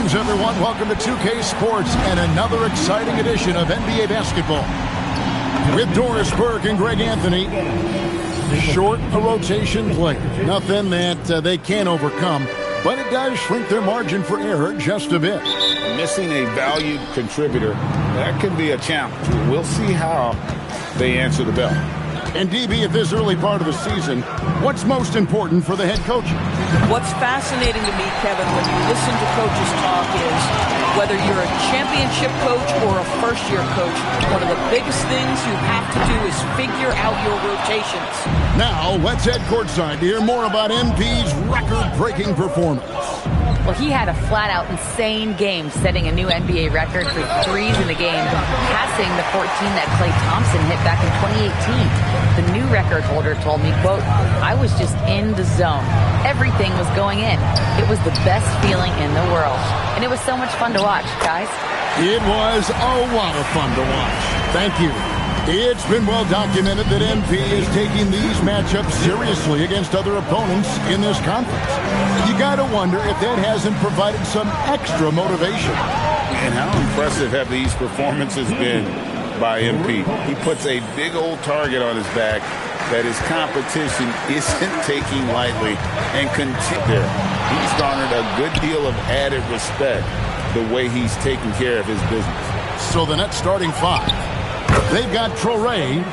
Greetings, everyone. Welcome to 2K Sports and another exciting edition of NBA basketball. With Doris Burke and Greg Anthony. Short a rotation play. Nothing that they can't overcome, but it does shrink their margin for error just a bit. Missing a valued contributor, that can be a challenge. We'll see how they answer the bell. And DB, at this early part of the season, what's most important for the head coach? What's fascinating to me, Kevin, when you listen to coaches talk is whether you're a championship coach or a first-year coach, one of the biggest things you have to do is figure out your rotations. Now, let's head courtside to hear more about MP's record-breaking performance. Well, he had a flat-out insane game, setting a new NBA record for threes in the game, passing the 14 that Klay Thompson hit back in 2018. The new record holder told me, quote, "I was just in the zone. Everything was going in. It was the best feeling in the world. And it was so much fun to watch, guys." It was a lot of fun to watch. Thank you. It's been well documented that MP is taking these matchups seriously against other opponents in this conference. You got to wonder if that hasn't provided some extra motivation. And how impressive have these performances been by MP? He puts a big old target on his back that his competition isn't taking lightly and continue there. He's garnered a good deal of added respect the way he's taking care of his business. So the Nets starting five. They've got Traore.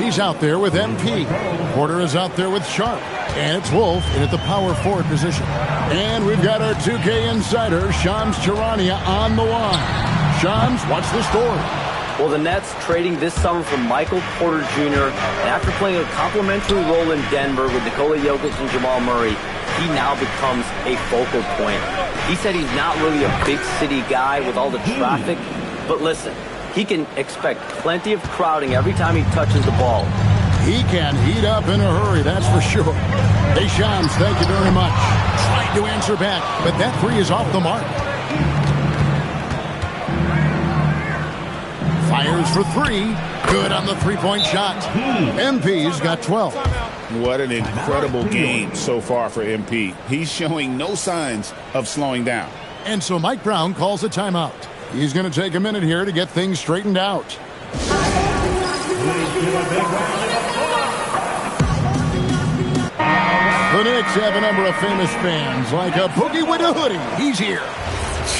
He's out there with MP. Porter is out there with Sharp. And it's Wolf in at the power forward position. And we've got our 2K insider, Shams Charania, on the line. Shams, what's the story? Well, the Nets trading this summer for Michael Porter Jr. And after playing a complimentary role in Denver with Nikola Jokic and Jamal Murray, he now becomes a focal point. He said he's not really a big city guy with all the traffic, but listen, he can expect plenty of crowding every time he touches the ball. He can heat up in a hurry, that's for sure. Hey, Shams, thank you very much. Tried to answer back, but that three is off the mark. Fires for three. Good on the three-point shot. MP's got 12. What an incredible game so far for MP. He's showing no signs of slowing down. And so Mike Brown calls a timeout. He's going to take a minute here to get things straightened out. The Knicks have a number of famous fans, like a boogie with a hoodie. He's here.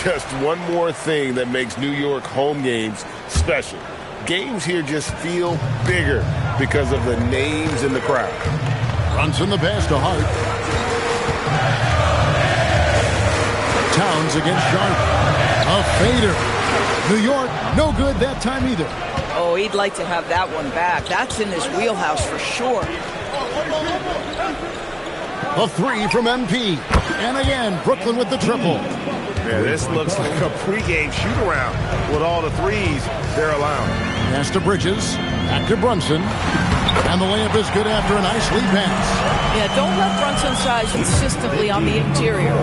Just one more thing that makes New York home games special. Games here just feel bigger because of the names in the crowd. Brunson the pass to Hart. Towns against Sharp. A fader. New York, no good that time either. Oh, he'd like to have that one back. That's in his wheelhouse for sure. A three from MP. And again, Brooklyn with the triple. Yeah, this looks like a pregame shoot-around with all the threes they're allowing. Pass to Bridges. Back to Brunson. And the layup is good after a nice lead pass. Yeah, don't let Brunson size consistently on the interior.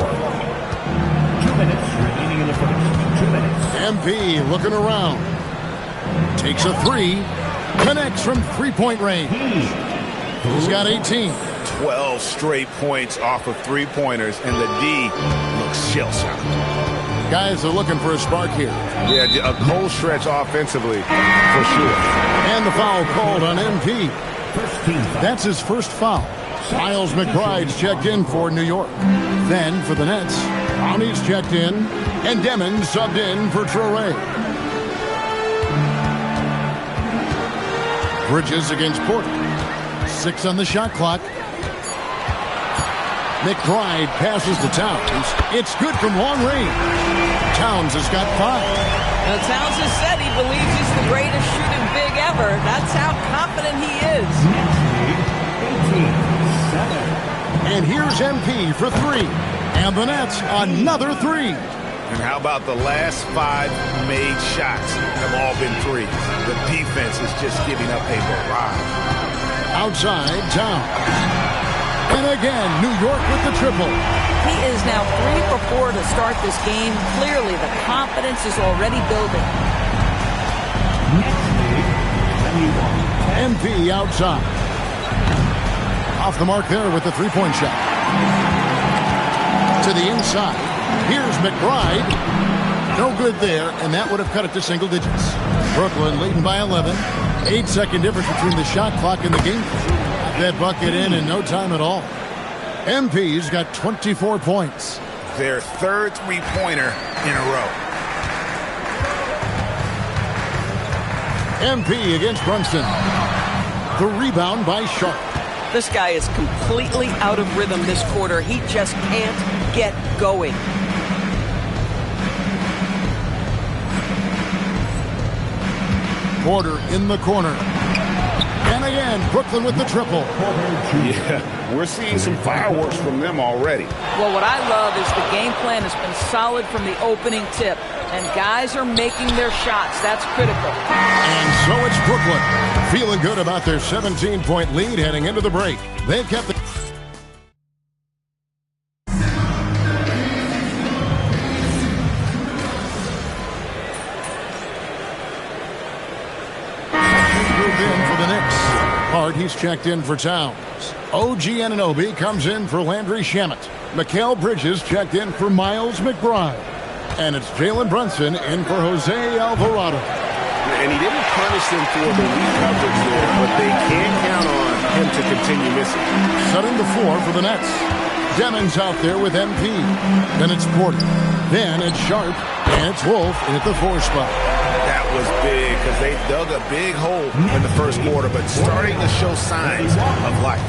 2 minutes remaining in the first. 2 minutes. MP looking around. Takes a three. Connects from three-point range. He's got 18. 12 straight points off of three-pointers, and the D looks shell-shocked. Guys are looking for a spark here. Yeah, a cold stretch offensively, for sure. And the foul called on MP. That's his first foul. Miles McBride's checked in for New York. Then for the Nets, Brownie's checked in, and Demon subbed in for Traore. Bridges against Porter. 6 on the shot clock. McBride passes to Towns. It's good from long range. Towns has got 5. Now, Towns has said he believes he's the greatest shooting big ever. That's how confident he is. 18-7. And here's MP for 3. And the Nets, another 3. And how about the last 5 made shots have all been threes? The defense is just giving up a barrage. Outside, Towns. And again, New York with the triple. He is now 3 for 4 to start this game. Clearly, the confidence is already building. MP outside. Off the mark there with the three-point shot. To the inside. Here's McBride. No good there, and that would have cut it to single digits. Brooklyn leading by 11. 8-second difference between the shot clock and the game. That bucket in no time at all. MP's got 24 points. Their third three-pointer in a row. MP against Brunson. The rebound by Sharp. This guy is completely out of rhythm this quarter. He just can't get going. Porter in the corner. And again, Brooklyn with the triple. Yeah, we're seeing some fireworks from them already. Well, what I love is the game plan has been solid from the opening tip. And guys are making their shots. That's critical. And so it's Brooklyn. Feeling good about their 17-point lead heading into the break. They've kept the... in for the Knicks. Hart, he's checked in for Towns. OG Anunoby comes in for Landry Shamet. Mikal Bridges checked in for Miles McBride. And it's Jalen Brunson in for Jose Alvarado. And he didn't punish them for the weak coverage there, but they can count on him to continue missing. Setting the floor for the Nets. Demons out there with MP. Then it's Porter. Then it's Sharp. And it's Wolf in at the 4 spot. That was big because they dug a big hole in the first quarter, but starting to show signs of life.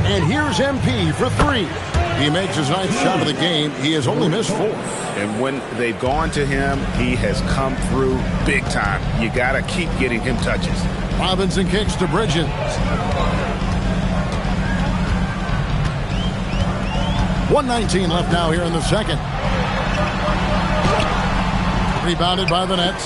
And here's MP for 3. He makes his 9th shot of the game. He has only missed 4. And when they've gone to him, he has come through big time. You got to keep getting him touches. Robinson kicks to Bridges. 1:19 left now here in the second. Rebounded by the Nets.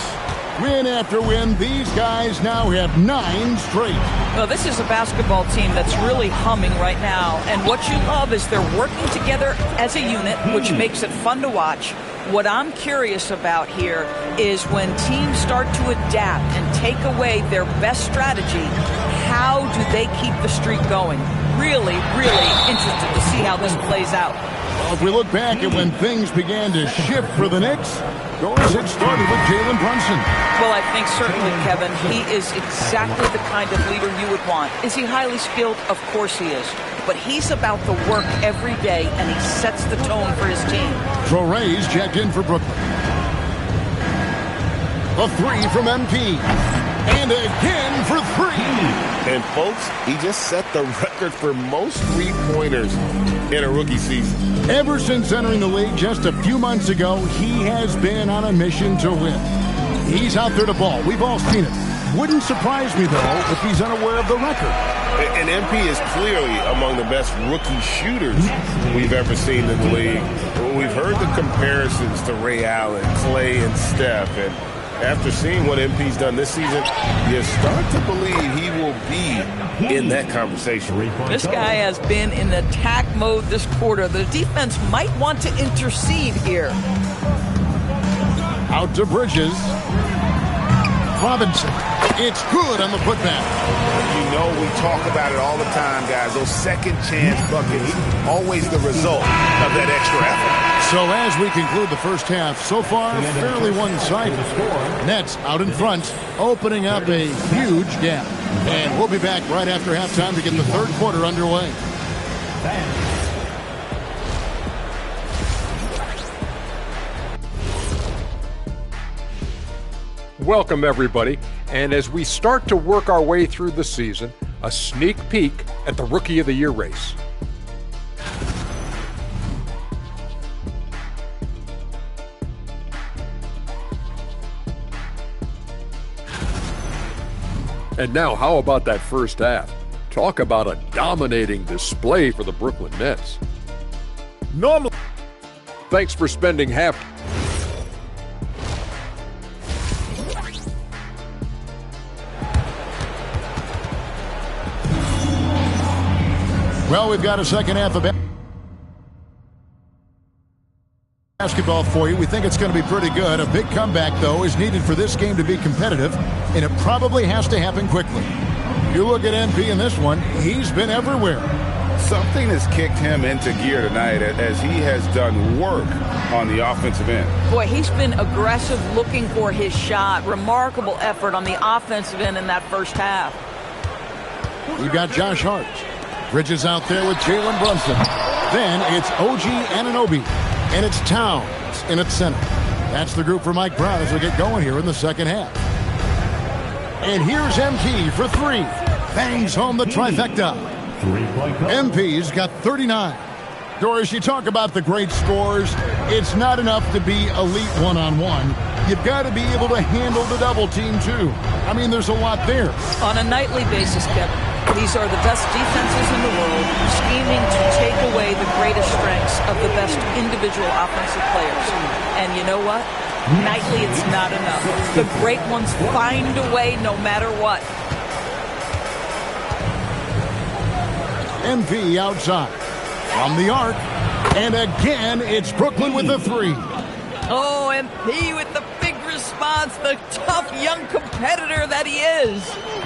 Win after win, these guys now have 9 straight. Well, this is a basketball team that's really humming right now. And what you love is they're working together as a unit, which makes it fun to watch. What I'm curious about here is when teams start to adapt and take away their best strategy, how do they keep the streak going? Really, really interested to see how this plays out. Well, if we look back at when things began to shift for the Knicks, it started with Jalen Brunson. Well, I think certainly, Kevin, he is exactly the kind of leader you would want. Is he highly skilled? Of course he is. But he's about the work every day, and he sets the tone for his team. Trore's checked in for Brooklyn. A 3 from MP. And again for 3. And, folks, he just set the record for most three-pointers in a rookie season. Ever since entering the league just a few months ago, he has been on a mission to win. He's out there to ball. We've all seen it. Wouldn't surprise me, though, if he's unaware of the record. And MP is clearly among the best rookie shooters we've ever seen in the league. We've heard the comparisons to Ray Allen, Clay, and Steph, and after seeing what MP's done this season, you start to believe he will be in that conversation. This guy has been in attack mode this quarter. The defense might want to intercede here. Out to Bridges. Robinson. It's good on the putback. You know, we talk about it all the time, guys. Those second chance buckets, always the result of that extra effort. So as we conclude the first half, so far fairly one-sided. Nets out in front, opening up a huge gap. And we'll be back right after halftime to get the third quarter underway. Welcome, everybody. And as we start to work our way through the season, a sneak peek at the Rookie of the Year race. And now, how about that first half? Talk about a dominating display for the Brooklyn Nets. Normally, thanks for spending half. Well, we've got a second half of basketball for you. We think it's going to be pretty good. A big comeback, though, is needed for this game to be competitive, and it probably has to happen quickly. You look at MP in this one, he's been everywhere. Something has kicked him into gear tonight as he has done work on the offensive end. Boy, he's been aggressive looking for his shot. Remarkable effort on the offensive end in that first half. We've got Josh Hart. Bridges out there with Jalen Brunson. Then it's OG Anunoby. And it's Towns in its center. That's the group for Mike Brown as we get going here in the second half. And here's MP for three. Bangs home the trifecta. MP's got 39. Doris, you talk about the great scores. It's not enough to be elite one-on-one. You've got to be able to handle the double team, too. I mean, there's a lot there. On a nightly basis, Kevin, these are the best defenses in the world, scheming to take away the greatest strengths of the best individual offensive players. And you know what? Nightly, it's not enough. The great ones find a way no matter what. MP outside. From the arc. And again, it's Brooklyn with the three. Oh, MP with the big response, the tough young competitor that he is.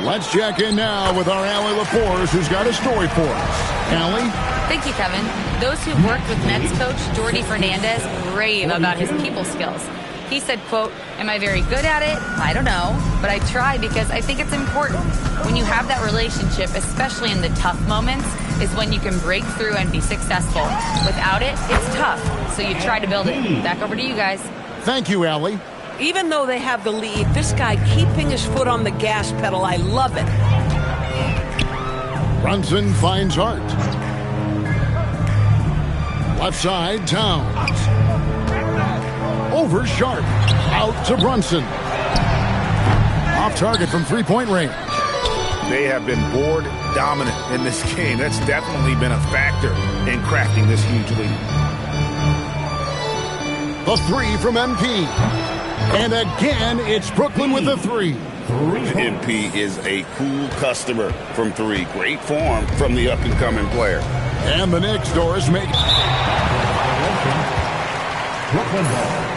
Let's check in now with our Allie Lapores, who's got a story for us. Allie? Thank you, Kevin. Those who've worked with Nets coach Jordi Fernandez rave about his people skills. He said, quote, "Am I very good at it? I don't know, but I try because I think it's important. When you have that relationship, especially in the tough moments, is when you can break through and be successful. Without it, it's tough, so you try to build it." Back over to you guys. Thank you, Allie. Even though they have the lead, this guy keeping his foot on the gas pedal, I love it. Brunson finds Hart. Left side, Towns. Over Sharp. Out to Brunson. Off target from three-point range. They have been board dominant in this game. That's definitely been a factor in crafting this huge lead. The three from MP. And again, it's Brooklyn with the three. MP is a cool customer from three. Great form from the up-and-coming player. And the Knicks, Doris, make Brooklyn ball.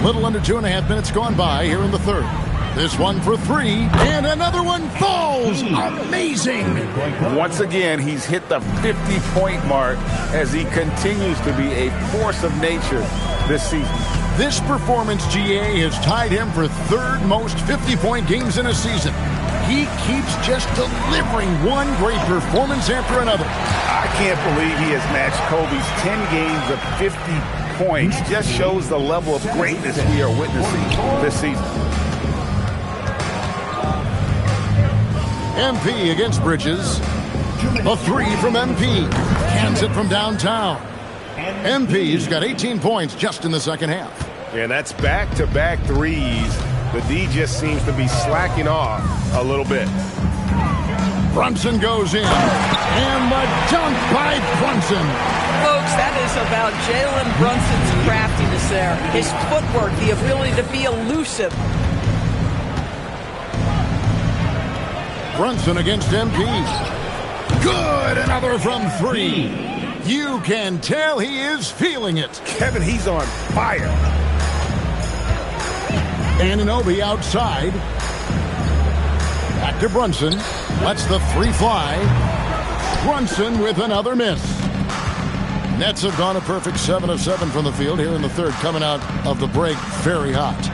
a little under 2.5 minutes gone by here in the third. This one for three, and another one falls. Amazing. Once again, he's hit the 50-point mark as he continues to be a force of nature this season. This performance, GA, has tied him for third most 50-point games in a season. He keeps just delivering one great performance after another. I can't believe he has matched Kobe's 10 games of 50 points. Just shows the level of greatness we are witnessing this season. MP against Bridges. A three from MP. Cans it from downtown. MP's got 18 points just in the second half. And that's back-to-back threes. The D just seems to be slacking off a little bit. Brunson goes in. And the dunk by Brunson. Folks, that is about Jalen Brunson's craftiness there. His footwork, the ability to be elusive. Brunson against MP. Good, another from three. You can tell he is feeling it. Kevin, he's on fire. Anunoby outside. Back to Brunson. Lets the three fly. Brunson with another miss. Nets have gone a perfect 7 of 7 from the field here in the third, coming out of the break very hot.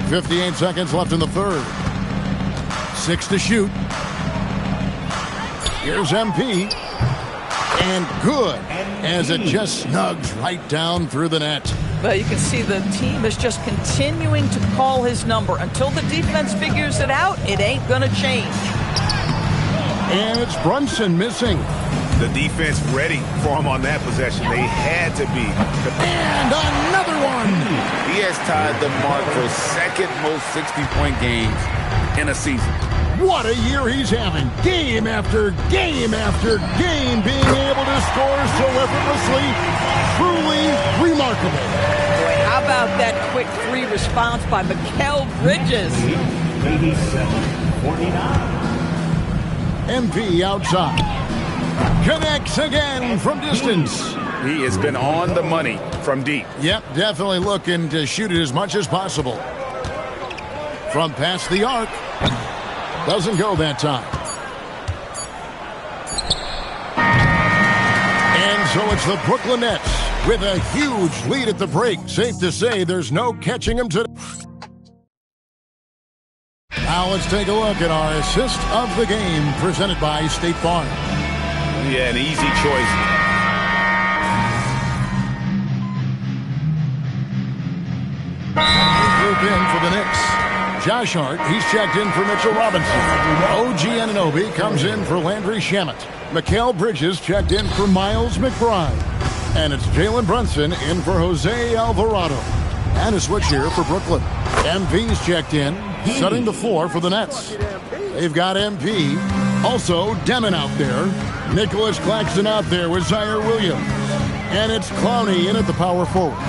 58 seconds left in the third. 6 to shoot. Here's MP. And good, as it just snugs right down through the net. But you can see the team is just continuing to call his number. Until the defense figures it out, it ain't going to change. And it's Brunson missing. The defense ready for him on that possession. They had to be. And another one. He has tied the mark for second most 60-point games in a season. What a year he's having. Game after game after game, being able to score so effortlessly. Truly remarkable. Boy, how about that quick three response by Mikal Bridges? MP outside. Connects again from distance. He has been on the money from deep. Yep, definitely looking to shoot it as much as possible. From past the arc. Doesn't go that time. And so it's the Brooklyn Nets with a huge lead at the break. Safe to say there's no catching them today. Now let's take a look at our assist of the game presented by State Farm. Yeah, an easy choice. Group in for the Knicks. Josh Hart, he's checked in for Mitchell Robinson. OG Anunoby comes in for Landry Shamet. Mikal Bridges checked in for Miles McBride. And it's Jalen Brunson in for Jose Alvarado. And a switch here for Brooklyn. MP's checked in, setting the floor for the Nets. They've got MP. Also, Demon out there. Nicholas Claxton out there with Zaire Williams. And it's Clowney in at the power forward.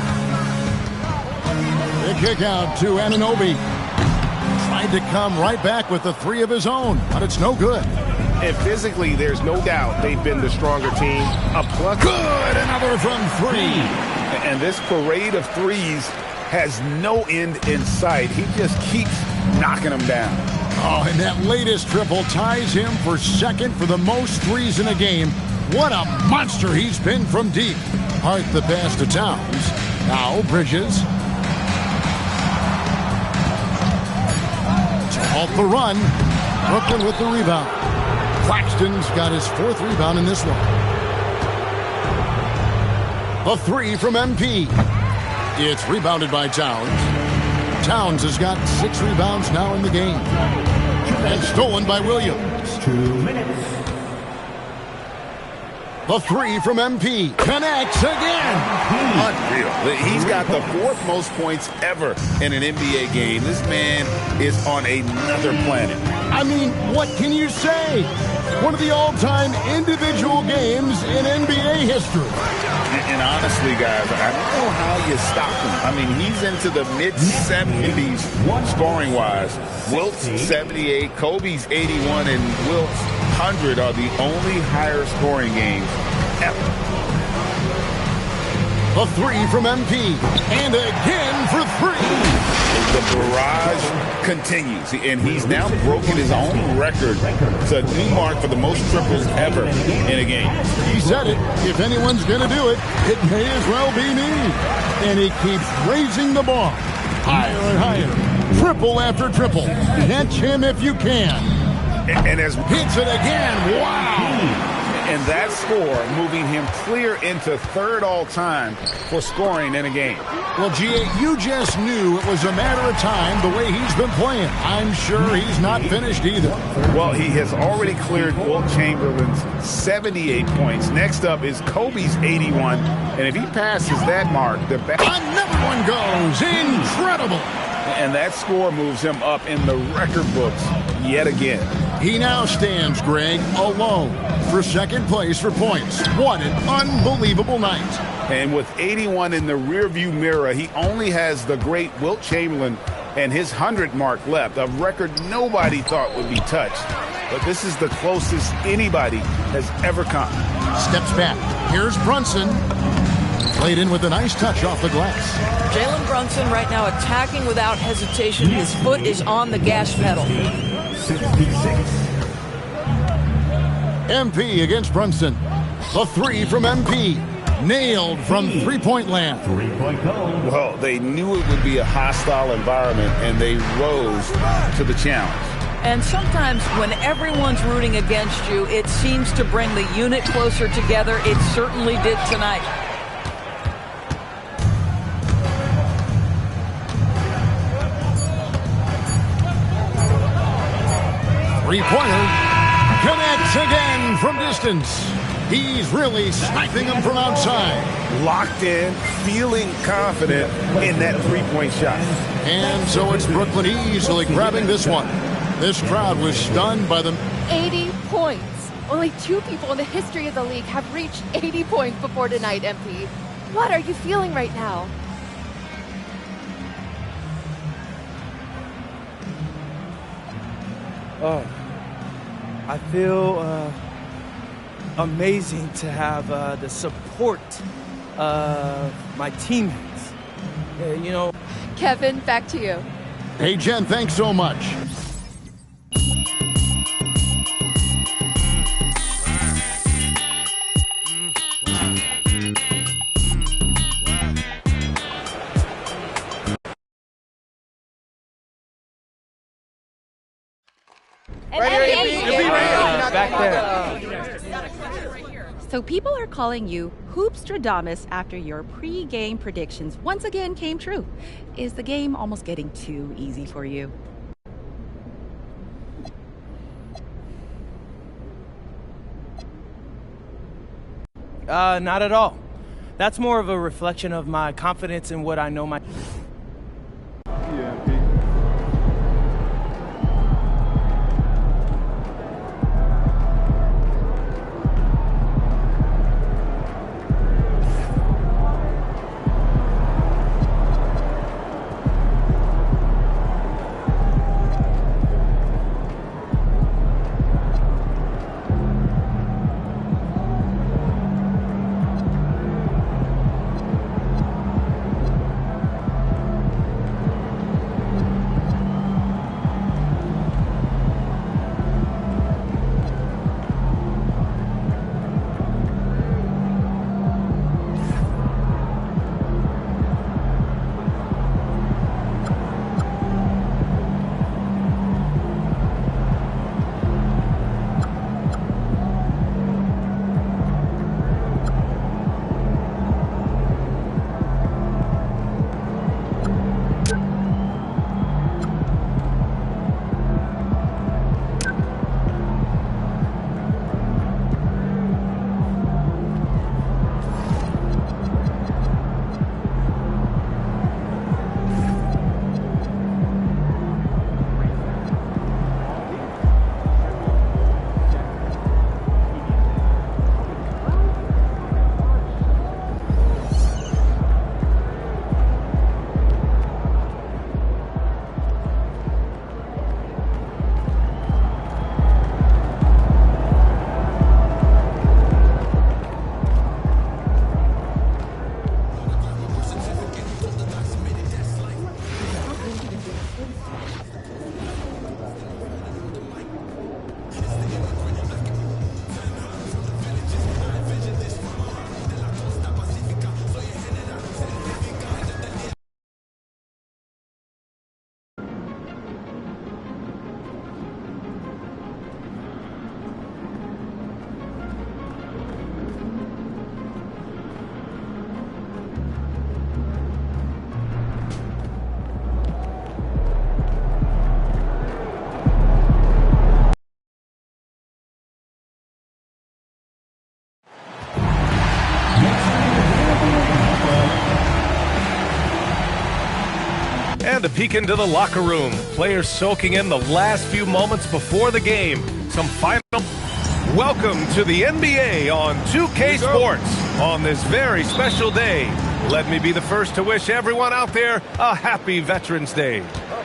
The kick out to Anunoby. Tried to come right back with the three of his own, but it's no good. And physically, there's no doubt they've been the stronger team. A plus. Good! Another from three. And this parade of threes has no end in sight. He just keeps knocking them down. Oh, and that latest triple ties him for second for the most threes in a game. What a monster he's been from deep. Hart the pass to Towns. Now Bridges. To halt the run. Brooklyn with the rebound. Claxton's got his fourth rebound in this one. A three from MP. It's rebounded by Towns. Towns has got 6 rebounds now in the game. And stolen by Williams. 2 minutes. The three from MP. Connects again. Unreal. He's got the 4th most points ever in an NBA game. This man is on another planet. I mean, what can you say? One of the all-time individual games in NBA history. And honestly, guys, I don't know how you stop him. I mean, he's into the mid-70s scoring-wise. Wilt's 78, Kobe's 81, and Wilt's 100 are the only higher scoring games ever. A three from MP. And again for three. The barrage continues, and he's now broken his own record. It's a new mark for the most triples ever in a game. He said it. If anyone's going to do it, it may as well be me. And he keeps raising the bar. Higher and higher. Triple after triple. Catch him if you can. And as hits it again. Wow. And that score moving him clear into 3rd all-time for scoring in a game. Well, G.A., you just knew it was a matter of time the way he's been playing. I'm sure he's not finished either. Well, he has already cleared Wilt Chamberlain's 78 points. Next up is Kobe's 81. And if he passes that mark, another one goes. Incredible. And that score moves him up in the record books yet again. He now stands, Greg, alone for second place for points. What an unbelievable night. And with 81 in the rearview mirror, he only has the great Wilt Chamberlain and his 100 mark left, a record nobody thought would be touched. But this is the closest anybody has ever come. Steps back. Here's Brunson. Played in with a nice touch off the glass. Jalen Brunson right now attacking without hesitation. His foot is on the gas pedal. 66. MP against Brunson. The three from MP. Nailed from three-point land. 3-point goal. Well, they knew it would be a hostile environment, and they rose to the challenge. And sometimes when everyone's rooting against you, it seems to bring the unit closer together. It certainly did tonight. Three-pointer. Connects again from distance. He's really sniping them from outside. Locked in, feeling confident in that three-point shot. And so it's Brooklyn easily grabbing this one. This crowd was stunned by the 80 points. Only 2 people in the history of the league have reached 80 points before tonight, MP. What are you feeling right now? I feel amazing to have the support of my teammates. You know. Kevin, back to you. Hey, Jen, thanks so much. Back there. So people are calling you Hoopstradamus after your pre-game predictions once again came true. Is the game almost getting too easy for you? Not at all. That's more of a reflection of my confidence in what I know my... And a peek into the locker room. Players soaking in the last few moments before the game. Some final... Welcome to the NBA on 2K Sports on this very special day. Let me be the first to wish everyone out there a happy Veterans Day.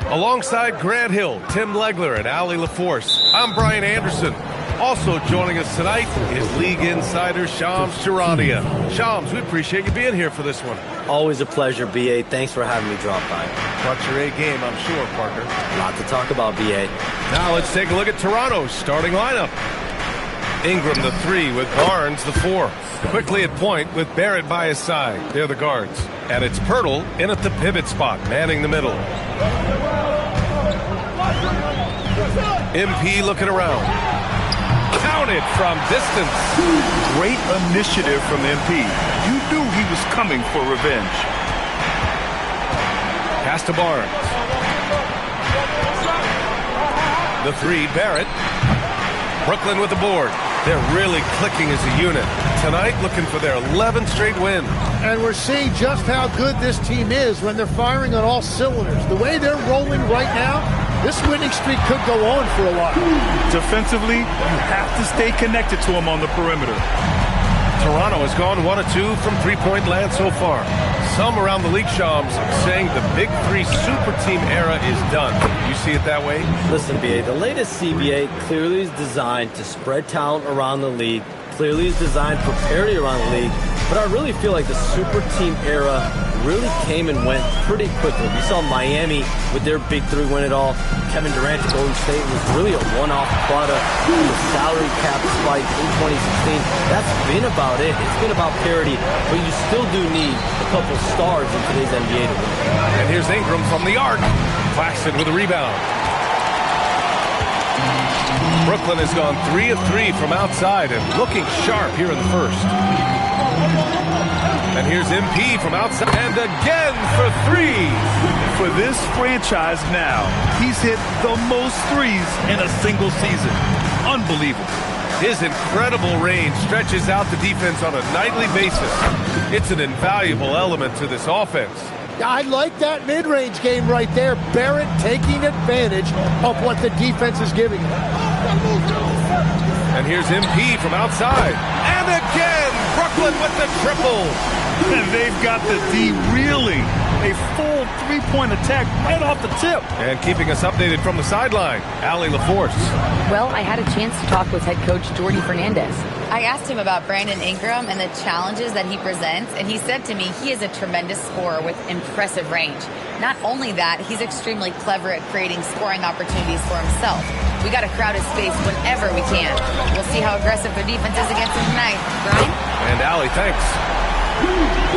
Alongside Grant Hill, Tim Legler, and Allie LaForce, I'm Brian Anderson. Also joining us tonight is League Insider Shams Charania. Shams, we appreciate you being here for this one. Always a pleasure, B.A. Thanks for having me drop by. Brought your A game, I'm sure, Parker. A lot to talk about, B.A. Now let's take a look at Toronto's starting lineup. Ingram the 3 with Barnes the 4. Quickly at point with Barrett by his side. They're the guards. And it's Pirtle in at the pivot spot, manning the middle. MP looking around. Counted from distance. Great initiative from MP. You knew he was coming for revenge. Pass to Barnes. The 3, Barrett. Brooklyn with the board. They're really clicking as a unit. Tonight, looking for their 11th straight win. And we're seeing just how good this team is when they're firing on all cylinders. The way they're rolling right now, this winning streak could go on for a while. Defensively, you have to stay connected to him on the perimeter. Toronto has gone 1 of 2 from three-point land so far. Some around the league, Shams, saying the Big Three super team era is done. You see it that way? Listen, BA, the latest CBA clearly is designed to spread talent around the league, clearly is designed for parity around the league, but I really feel like the super team era really came and went pretty quickly. We saw Miami with their Big Three win it all. Kevin Durant to Golden State was really a one-off product of the salary cap spike in 2016. That's been about it. It's been about parity, but you still do need a couple stars in today's NBA to win. And here's Ingram from the arc. Claxton with a rebound. Brooklyn has gone 3 of 3 from outside and looking sharp here in the first. And here's MP from outside, and again for 3. For this franchise now, he's hit the most threes in a single season. Unbelievable. His incredible range stretches out the defense on a nightly basis. It's an invaluable element to this offense. I like that mid-range game right there. Barrett taking advantage of what the defense is giving him. And here's MP from outside. And again, Brooklyn with the triple. And they've got the D reeling. A full three-point attack right off the tip. And keeping us updated from the sideline, Allie LaForce. Well, I had a chance to talk with head coach Jordy Fernandez. I asked him about Brandon Ingram and the challenges that he presents, and he said to me he is a tremendous scorer with impressive range. Not only that, he's extremely clever at creating scoring opportunities for himself. We got to crowd his space whenever we can. We'll see how aggressive their defense is against him tonight. Brian? And Allie, thanks.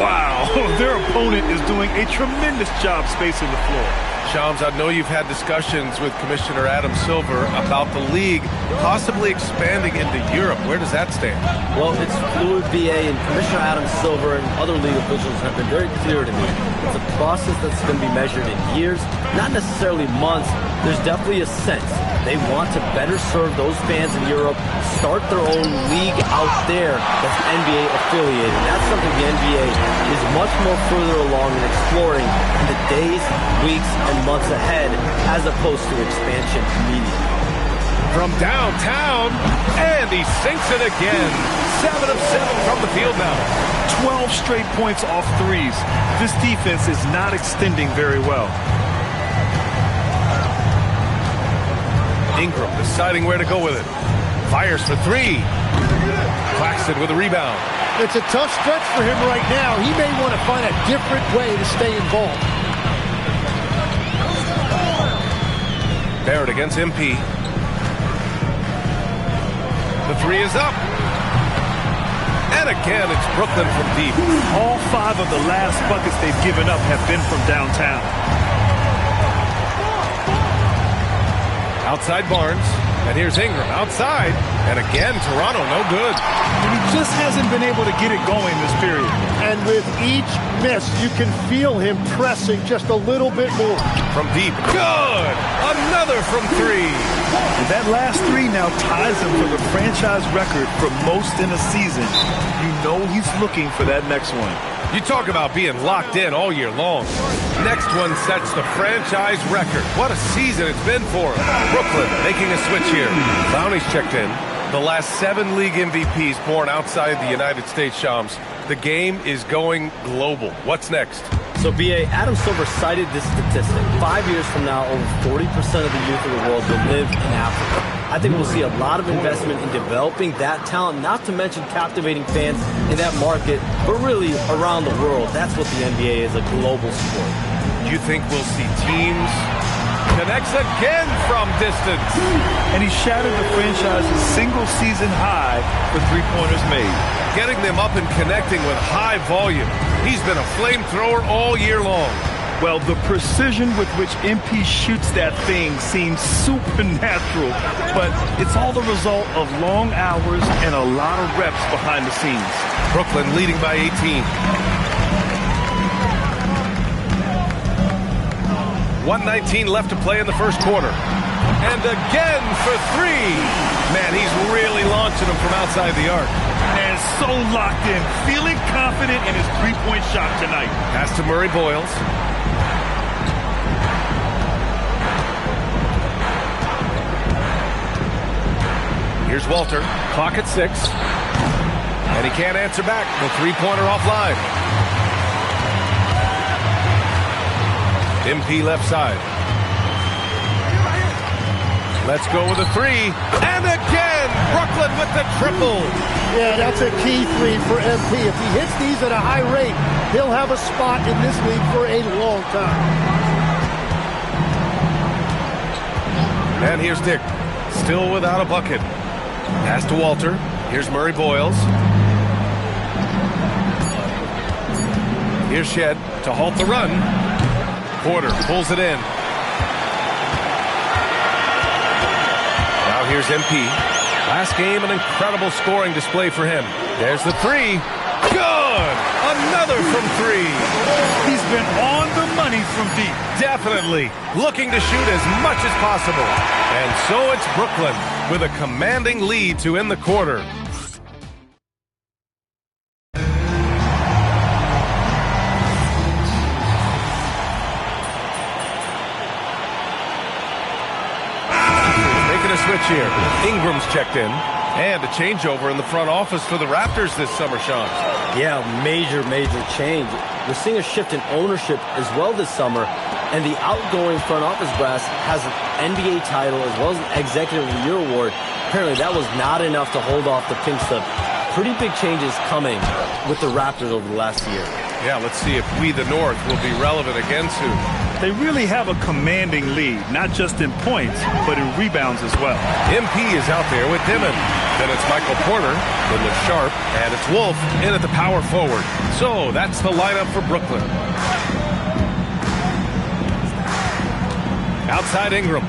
Wow, their opponent is doing a tremendous job spacing the floor. Shams, I know you've had discussions with Commissioner Adam Silver about the league possibly expanding into Europe. Where does that stand? Well, it's fluid, BA, and Commissioner Adam Silver and other league officials have been very clear to me. It's a process that's going to be measured in years, not necessarily months. There's definitely a sense they want to better serve those fans in Europe, start their own league out there that's NBA affiliated. And that's something the NBA is much more further along in exploring in the days, weeks, and months ahead, as opposed to expansion immediately. From downtown, and he sinks it again. 7 of 7 from the field now. 12 straight points off threes. This defense is not extending very well. Ingram deciding where to go with it. Fires for 3. Claxton with a rebound. It's a tough stretch for him right now. He may want to find a different way to stay involved. Barrett against MP. The 3 is up. And again, it's Brooklyn from deep. All 5 of the last buckets they've given up have been from downtown. Outside Barnes, and here's Ingram outside, and again Toronto no good. And he just hasn't been able to get it going this period. And with each miss, you can feel him pressing just a little bit more. From deep, good! Another from 3. And that last 3 now ties him for the franchise record for most in a season. You know he's looking for that next one. You talk about being locked in all year long. Next one sets the franchise record. What a season it's been for him. Brooklyn making a switch here. Clowney's checked in. The last 7 league MVPs born outside the United States, Shams. The game is going global. What's next? So, BA, Adam Silver cited this statistic. 5 years from now, over 40% of the youth of the world will live in Africa. I think we'll see a lot of investment in developing that talent, not to mention captivating fans in that market, but really around the world. That's what the NBA is, a global sport. Do you think we'll see teams? Connects again from distance. And he shattered the franchise's single season high for three-pointers made. Getting them up and connecting with high volume. He's been a flamethrower all year long. Well, the precision with which MP shoots that thing seems supernatural, but it's all the result of long hours and a lot of reps behind the scenes. Brooklyn leading by 18. 1:19 left to play in the first quarter. And again for 3. Man, he's really launching them from outside the arc. And so locked in, feeling confident in his three-point shot tonight. Pass to Murray Boyles. Here's Walter. Clock at 6. And he can't answer back. The three-pointer offline. MP left side. Let's go with a three. And again, Brooklyn with the triple. Yeah, that's a key three for MP. If he hits these at a high rate, he'll have a spot in this league for a long time. And here's Dick, still without a bucket. Pass to Walter. Here's Murray Boyles. Here's Shed to halt the run. Porter pulls it in. Now here's MP. Last game, an incredible scoring display for him. There's the three. Good! Another from three. He's been on the money from deep. Definitely. Looking to shoot as much as possible. And so it's Brooklyn with a commanding lead to end the quarter. Making a switch here. Ingram's checked in. And a changeover in the front office for the Raptors this summer, Sean. Yeah, major change. We're seeing a shift in ownership as well this summer, and the outgoing front office brass has an NBA title as well as an Executive of the Year award. Apparently that was not enough to hold off the pink slip. Pretty big changes coming with the Raptors over the last year. Yeah, let's see if we, the North, will be relevant again soon. They really have a commanding lead, not just in points, but in rebounds as well. MP is out there with Dimon. Then it's Michael Porter, then it's Sharp, and it's Wolf in at the power forward. So that's the lineup for Brooklyn. Outside Ingram.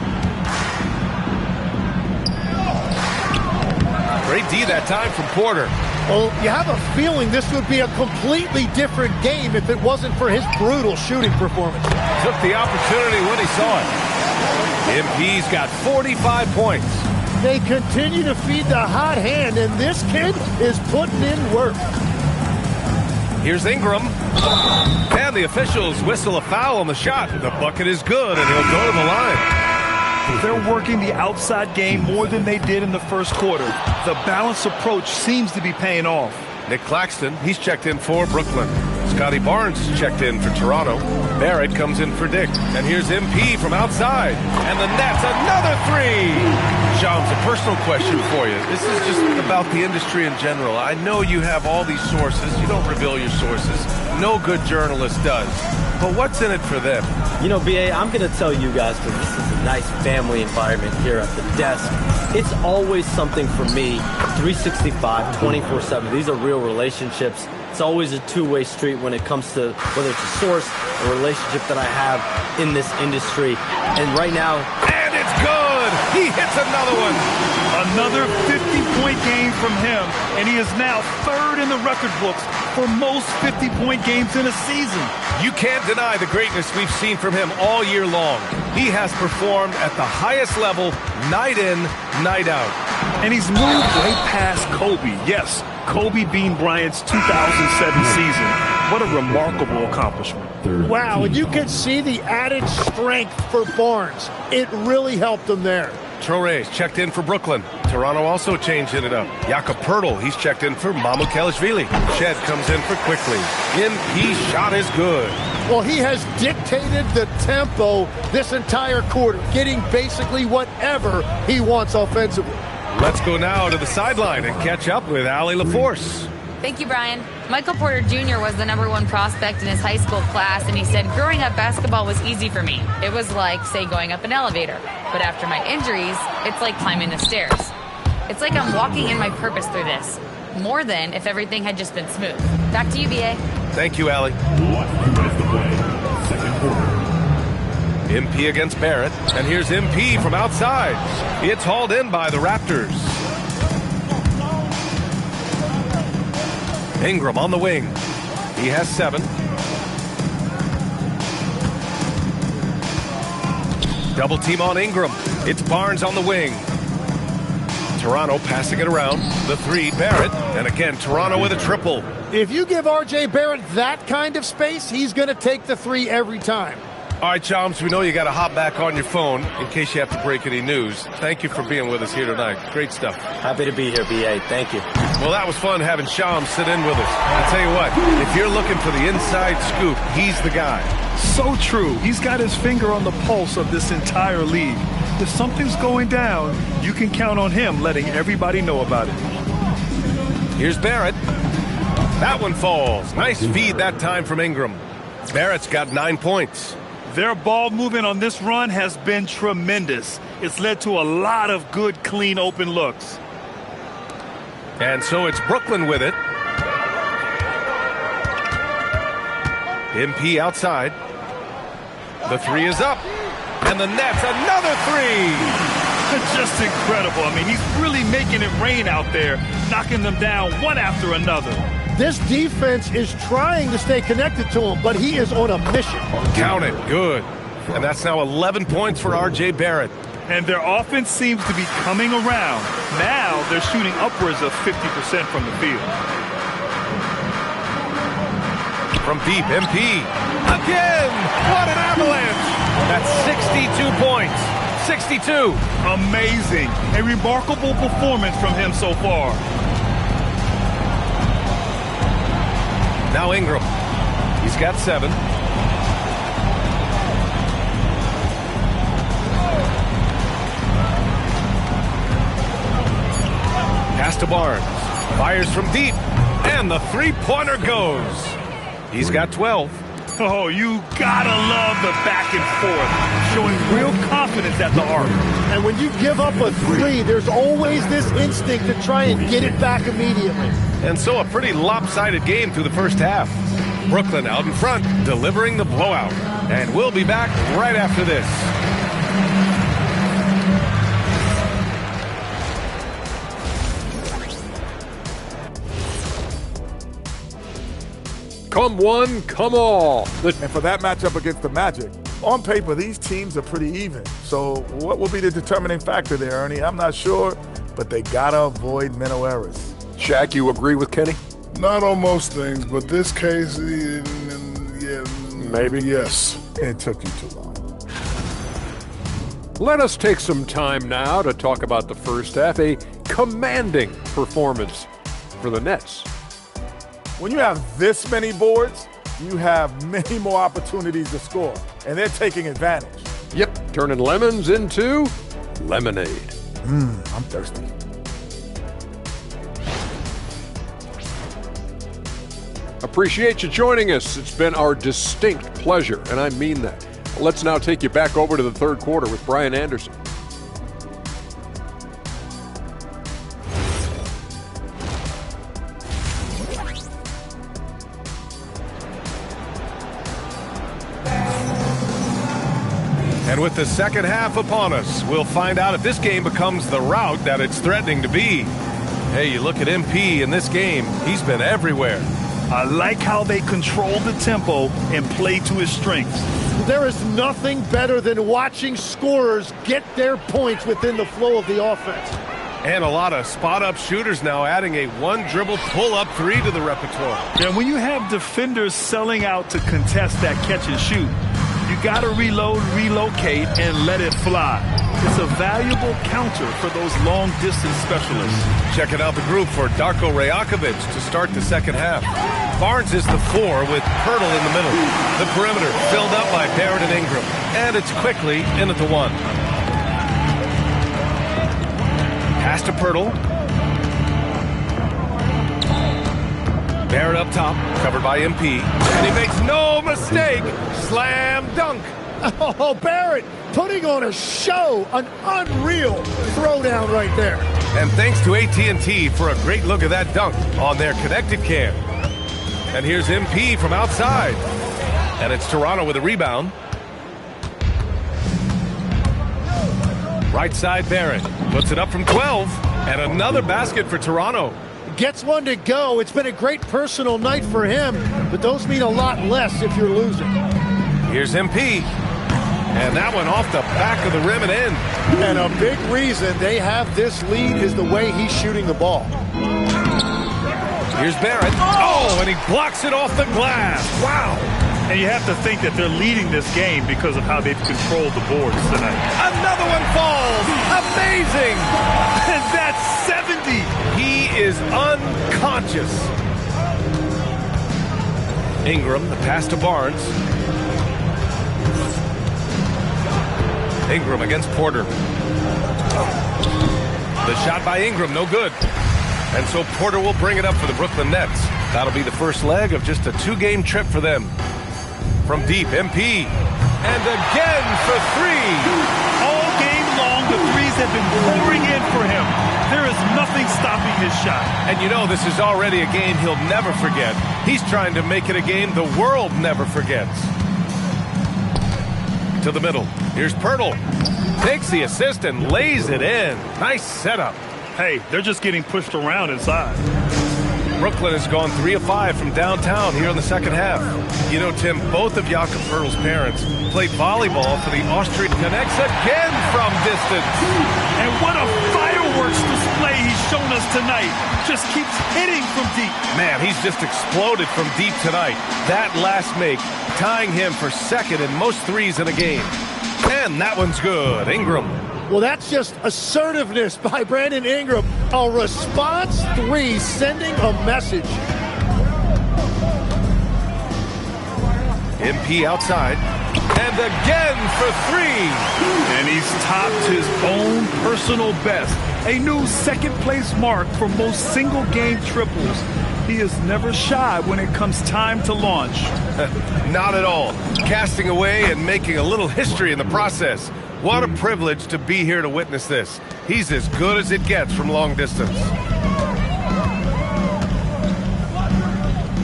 Great D that time from Porter. Well, you have a feeling this would be a completely different game if it wasn't for his brutal shooting performance. Took the opportunity when he saw it. MP's got 45 points. They continue to feed the hot hand, and this kid is putting in work. Here's Ingram. And the officials whistle a foul on the shot. The bucket is good, and he'll go to the line. They're working the outside game more than they did in the first quarter. The balanced approach seems to be paying off. Nick Claxton, he's checked in for Brooklyn. Scotty Barnes checked in for Toronto. Barrett comes in for Dick. And here's MP from outside. And the net's another three. Shams, a personal question for you. This is just about the industry in general. I know you have all these sources. You don't reveal your sources. No good journalist does. But what's in it for them? You know, BA, I'm going to tell you guys, because this is a nice family environment here at the desk. It's always something for me, 365, 24/7. These are real relationships. It's always a two-way street when it comes to whether it's a source or relationship that I have in this industry. And right now, and it's good! He hits another one! Another 50-point game from him, and he is now third in the record books for most 50-point games in a season. You can't deny the greatness we've seen from him all year long. He has performed at the highest level, night in, night out. And he's moved way past Kobe. Yes, Kobe Bean Bryant's 2007 season. What a remarkable accomplishment. Wow, and you can see the added strength for Barnes. It really helped him there. Traore's checked in for Brooklyn. Toronto also changing it up. Jakob Poeltl, he's checked in for Mamukelashvili. Shed comes in for Quickly. MP shot is good. Well, he has dictated the tempo this entire quarter, getting basically whatever he wants offensively. Let's go now to the sideline and catch up with Allie LaForce. Thank you, Brian. Michael Porter Jr. was the #1 prospect in his high school class, and he said, growing up, basketball was easy for me. It was like, say, going up an elevator. But after my injuries, it's like climbing the stairs. It's like I'm walking in my purpose through this, more than if everything had just been smooth. Back to you, BA. Thank you, Allie. MP against Barrett, and here's MP from outside. It's hauled in by the Raptors. Ingram on the wing. He has 7. Double team on Ingram. It's Barnes on the wing. Toronto passing it around. The 3, Barrett. And again, Toronto with a triple. If you give R.J. Barrett that kind of space, he's going to take the 3 every time. All right, Chums, we know you got to hop back on your phone in case you have to break any news. Thank you for being with us here tonight. Great stuff. Happy to be here, B.A. Thank you. Well, that was fun having Shams sit in with us. I tell you what, if you're looking for the inside scoop, he's the guy. So true. He's got his finger on the pulse of this entire league. If something's going down, you can count on him letting everybody know about it. Here's Barrett. That one falls. Nice feed that time from Ingram. Barrett's got 9 points. Their ball movement on this run has been tremendous. It's led to a lot of good, clean, open looks. And so it's Brooklyn with it. MP outside. The three is up. And the Nets, another three. Just incredible. I mean, he's really making it rain out there, knocking them down one after another. This defense is trying to stay connected to him, but he is on a mission. Count it. Good. And that's now 11 points for R.J. Barrett. And their offense seems to be coming around. Now they're shooting upwards of 50% from the field. From deep, MP. Again! What an avalanche! That's 62 points. 62. Amazing. A remarkable performance from him so far. Now Ingram. He's got 7. Pass to Barnes. Fires from deep. And the three-pointer goes. He's got 12. Oh, you gotta love the back and forth, showing real confidence at the arc. And when you give up a three, there's always this instinct to try and get it back immediately. And so a pretty lopsided game through the first half. Brooklyn out in front, delivering the blowout. And we'll be back right after this. Come one, come all. And for that matchup against the Magic, on paper, these teams are pretty even. So what will be the determining factor there, Ernie? I'm not sure, but they got to avoid mental errors. Shaq, you agree with Kenny? Not on most things, but this case, yeah, maybe. Yes. It took you too long. Let us take some time now to talk about the first half. A commanding performance for the Nets. When you have this many boards, you have many more opportunities to score, and they're taking advantage. Yep, turning lemons into lemonade. I'm thirsty. Appreciate you joining us. It's been our distinct pleasure, and I mean that. Let's now take you back over to the third quarter with Brian Anderson. And with the second half upon us, we'll find out if this game becomes the rout that it's threatening to be. Hey, you look at MP in this game, he's been everywhere. I like how they control the tempo and play to his strengths. There is nothing better than watching scorers get their points within the flow of the offense. And a lot of spot-up shooters now adding a one-dribble pull-up three to the repertoire. And when you have defenders selling out to contest that catch and shoot, you got to reload, relocate, and let it fly. It's a valuable counter for those long-distance specialists. Checking out the group for Darko Rajakovic to start the second half. Barnes is the 4 with Pirtle in the middle. The perimeter filled up by Barrett and Ingram. And it's quickly in at the 1. Pass to Pirtle. Barrett up top, covered by MP. And he makes no mistake. Slam dunk. Oh, Barrett putting on a show, an unreal throwdown right there. And thanks to AT&T for a great look at that dunk on their connected cam. And here's MP from outside. And it's Toronto with a rebound. Right side Barrett puts it up from 12. And another basket for Toronto. Gets one to go. It's been a great personal night for him, but those mean a lot less if you're losing. Here's MP. And that one off the back of the rim and in. And a big reason they have this lead is the way he's shooting the ball. Here's Barrett. Oh, and he blocks it off the glass. Wow. And you have to think that they're leading this game because of how they've controlled the boards tonight. Another one falls. Amazing. And that's 70. He is unconscious. Ingram, the pass to Barnes. Ingram against Porter. The shot by Ingram, no good. And so Porter will bring it up for the Brooklyn Nets. That'll be the first leg of just a 2-game trip for them. From deep, MP. And again for 3. All game long, the threes have been pouring in for him. There is nothing stopping his shot. And you know this is already a game he'll never forget. He's trying to make it a game the world never forgets. To the middle. Here's Pirtle. Takes the assist and lays it in. Nice setup. Hey, they're just getting pushed around inside. Brooklyn has gone 3 of 5 from downtown here in the second half. You know, Tim, both of Jakob Pirtle's parents played volleyball for the Austrian. Connects again from distance. And what a fireworks display he's shown us tonight. Just keeps hitting from deep. Man, he's just exploded from deep tonight. That last make, tying him for second in most threes in a game. And that one's good. Ingram. Well, that's just assertiveness by Brandon Ingram. A response 3, sending a message. MP outside. And again for 3. And he's topped his own personal best. A new second-place mark for most single-game triples. He is never shy when it comes time to launch. Not at all. Casting away and making a little history in the process. What a privilege to be here to witness this. He's as good as it gets from long distance.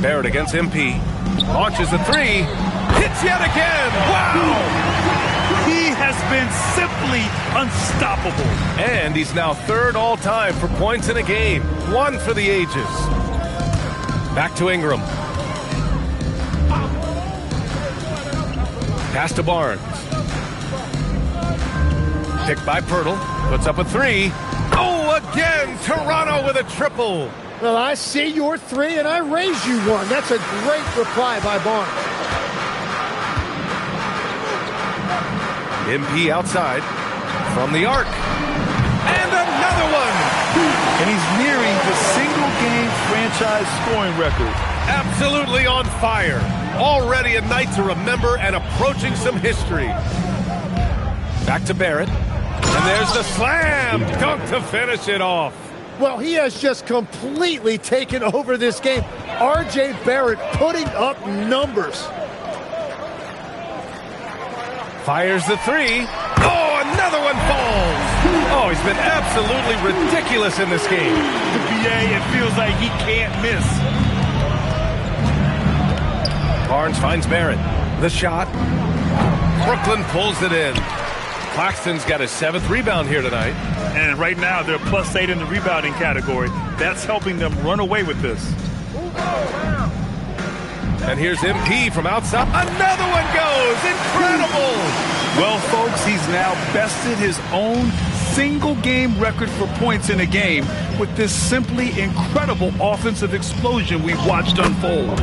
Barrett against MP. Launches the 3. Hits yet again. Wow! He has been simply unstoppable. And he's now 3rd all-time for points in a game. 1 for the ages. Back to Ingram. Pass to Barnes. Picked by Pirtle. Puts up a 3. Oh, again, Toronto with a triple. Well, I see your 3 and I raise you 1. That's a great reply by Barnes. MP outside from the arc. And another one. And he's nearing the single-game franchise scoring record. Absolutely on fire. Already a night to remember and approaching some history. Back to Barrett. And there's the slam dunk to finish it off. Well, he has just completely taken over this game. R.J. Barrett putting up numbers. Fires the 3. Oh, another one falls. Oh, he's been absolutely ridiculous in this game. The BA, it feels like he can't miss. Barnes finds Barrett. The shot. Brooklyn pulls it in. Claxton's got his 7th rebound here tonight. And right now, they're +8 in the rebounding category. That's helping them run away with this. And here's MP from outside. Another one goes. Incredible. Well, folks, he's now bested his own single-game record for points in a game with this simply incredible offensive explosion we've watched unfold.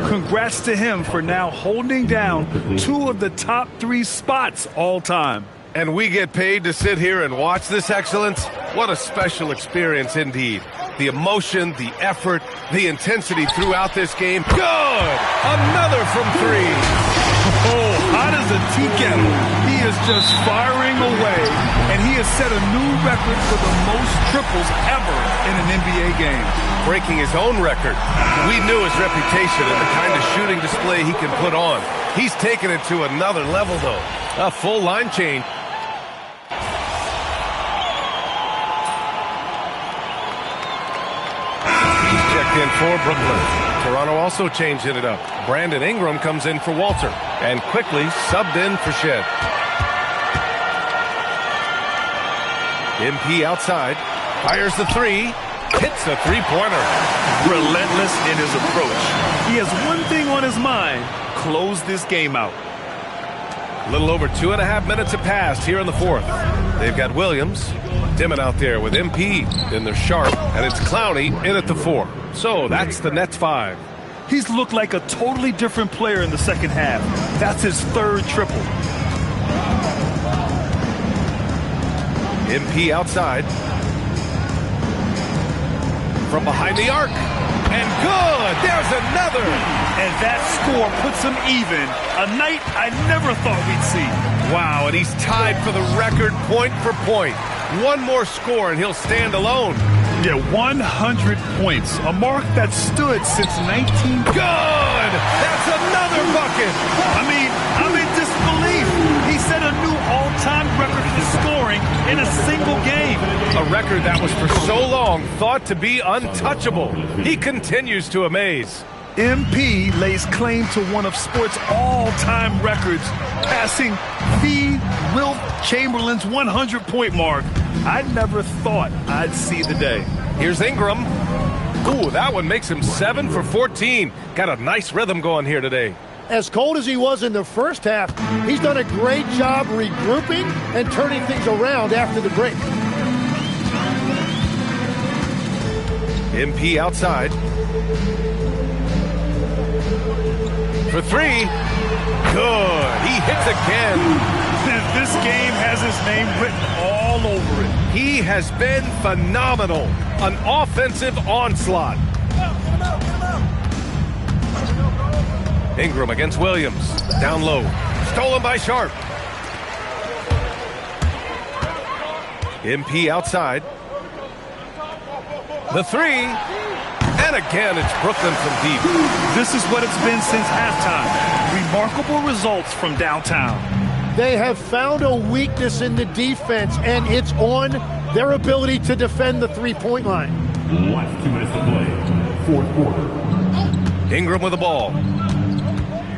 Congrats to him for now holding down 2 of the top 3 spots all time. And we get paid to sit here and watch this excellence? What a special experience indeed. The emotion, the effort, the intensity throughout this game. Good! Another from 3. Oh, hot as a tea kettle. He is just firing away, and he has set a new record for the most triples ever in an NBA game. Breaking his own record. We knew his reputation and the kind of shooting display he can put on. He's taken it to another level, though. A full line change. In for Brooklyn. Toronto also changing it up. Brandon Ingram comes in for Walter and quickly subbed in for Shed. MP outside, fires the 3, hits a 3-pointer. Relentless in his approach. He has one thing on his mind: close this game out. A little over 2.5 minutes have passed here in the 4th. They've got Williams, Dimon out there with MP. Then they're Sharp, and it's Clowney in at the 4. So that's the Nets 5. He's looked like a totally different player in the second half. That's his third triple. MP outside. From behind the arc. And good! There's another! And that score puts him even. A night I never thought we'd see. Wow, and he's tied for the record point for point. One more score and he'll stand alone. Yeah, 100 points. A mark that stood since 19... Good! That's another bucket! I'm in disbelief. He set a new all-time record for scoring in a single game. A record that was for so long thought to be untouchable. He continues to amaze. MP lays claim to one of sports' all-time records, passing Wilt Chamberlain's 100-point mark. I never thought I'd see the day. Here's Ingram. Ooh, that one makes him 7 for 14. Got a nice rhythm going here today. As cold as he was in the first half, he's done a great job regrouping and turning things around after the break. MP outside. For three. Good. He hits again. This game has his name written all over it. He has been phenomenal. An offensive onslaught. Ingram against Williams. Down low. Stolen by Sharp. MP outside. The three. And again, it's Brooklyn from deep. This is what it's been since halftime. Remarkable results from downtown. They have found a weakness in the defense, and it's on their ability to defend the three-point line. Last 2 minutes to play. Fourth quarter. Ingram with the ball.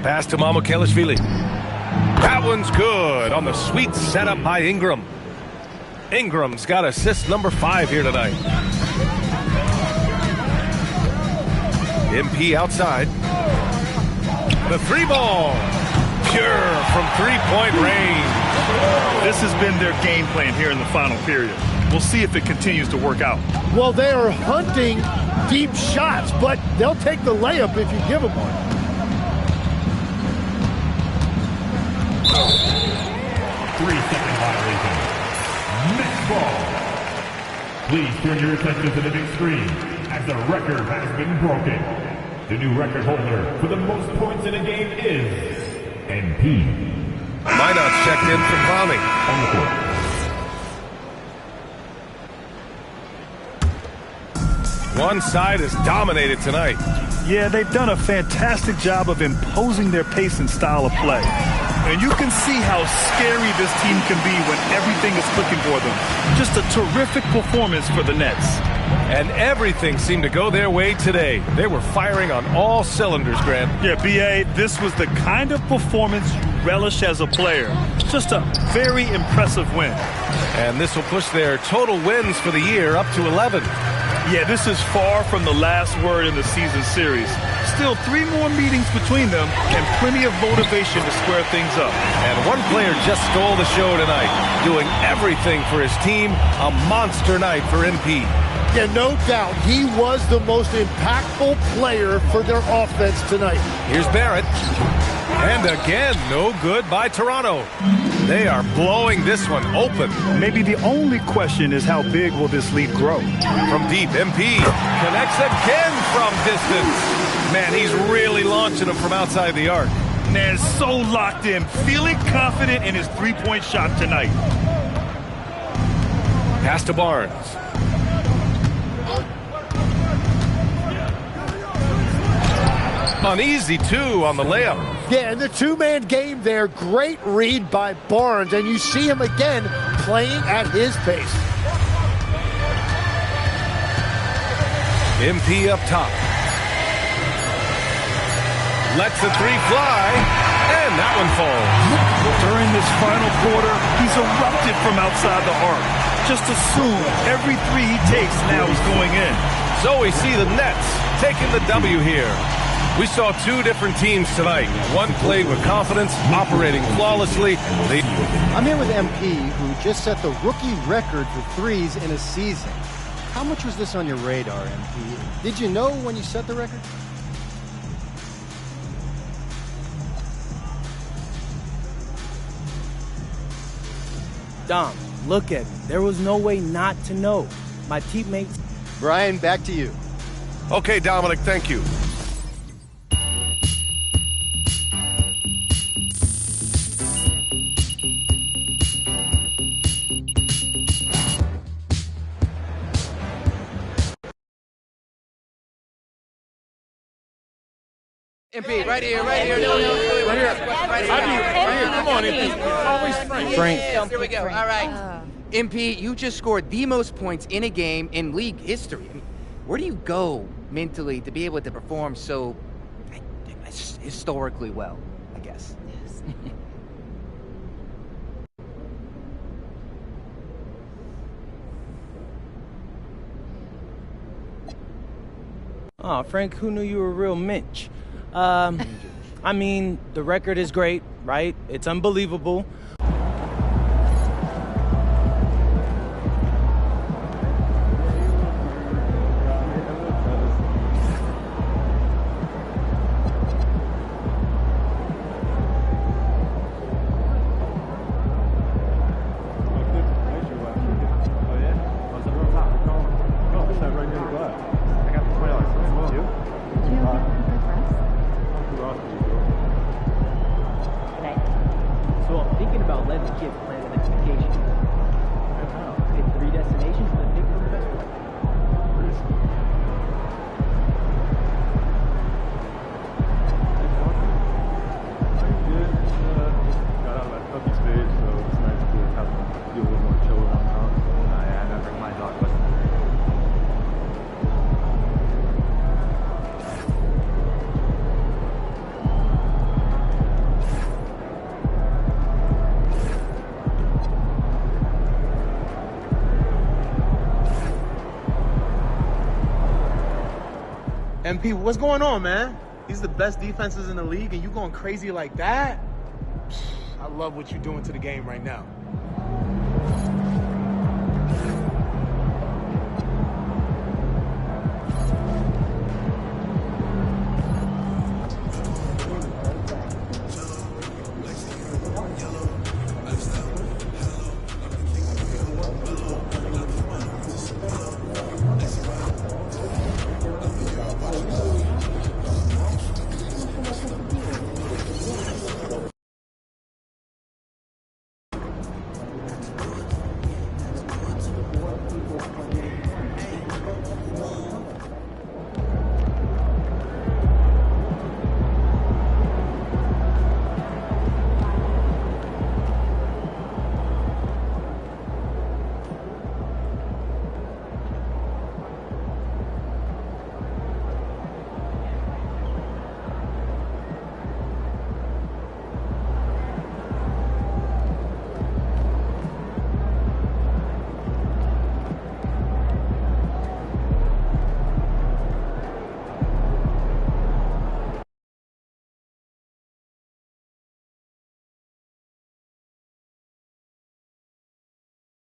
Pass to Mycareer. That one's good on the sweet setup by Ingram. Ingram's got assist number 5 here tonight. MP outside. The three ball. Pure from three-point range. This has been their game plan here in the final period. We'll see if it continues to work out. Well, they are hunting deep shots, but they'll take the layup if you give them one. 3-second violation. Next ball. Please turn your attention to the big screen as the record has been broken. The new record holder for the most points in a game is MP. Minot's checked in for fouling. On the court. One side has dominated tonight. Yeah, they've done a fantastic job of imposing their pace and style of play. And you can see how scary this team can be when everything is clicking for them. Just a terrific performance for the Nets. And everything seemed to go their way today. They were firing on all cylinders, Grant. Yeah, B.A., this was the kind of performance you relish as a player. Just a very impressive win. And this will push their total wins for the year up to 11. Yeah, this is far from the last word in the season series. Still 3 more meetings between them and plenty of motivation to square things up. And one player just stole the show tonight, doing everything for his team. A monster night for MP. Yeah, no doubt. He was the most impactful player for their offense tonight. Here's Barrett. And again, no good by Toronto. They are blowing this one open. Maybe the only question is how big will this lead grow? From deep, MP connects again from distance. Man, he's really launching them from outside the arc. Man, so locked in, feeling confident in his three-point shot tonight. Pass to Barnes. Uneasy, too, on the layup. Yeah, in the two-man game there, great read by Barnes, and you see him again playing at his pace. MP up top. Lets the three fly, and that one falls. During this final quarter, he's erupted from outside the arc. Just assume every three he takes now is going in. So we see the Nets taking the W here. We saw 2 different teams tonight. One played with confidence, operating flawlessly. I'm here with MP, who just set the rookie record for threes in a season. How much was this on your radar, MP? Did you know when you set the record? Dom, look at me. There was no way not to know. My teammates... Brian, back to you. Okay, Dominic, thank you. MP, right here. Right here. Come on, MP. Always Frank. Here we go. All right. MP, you just scored the most points in a game in league history. I mean, where do you go mentally to be able to perform so historically well, I guess? Yes. Oh, Frank, who knew you were a real Minch? I mean, the record is great, right? It's unbelievable. So I'm thinking about letting the kids plan the next vacation. I don't know. Pick 3 destinations and then pick one of the best one. Good. Got out of that puppy stage, so it's nice to have them feel a little more chill around the house. Yeah, I never bring my dog with me. MP, what's going on, man? These are the best defenses in the league, and you going crazy like that? I love what you're doing to the game right now.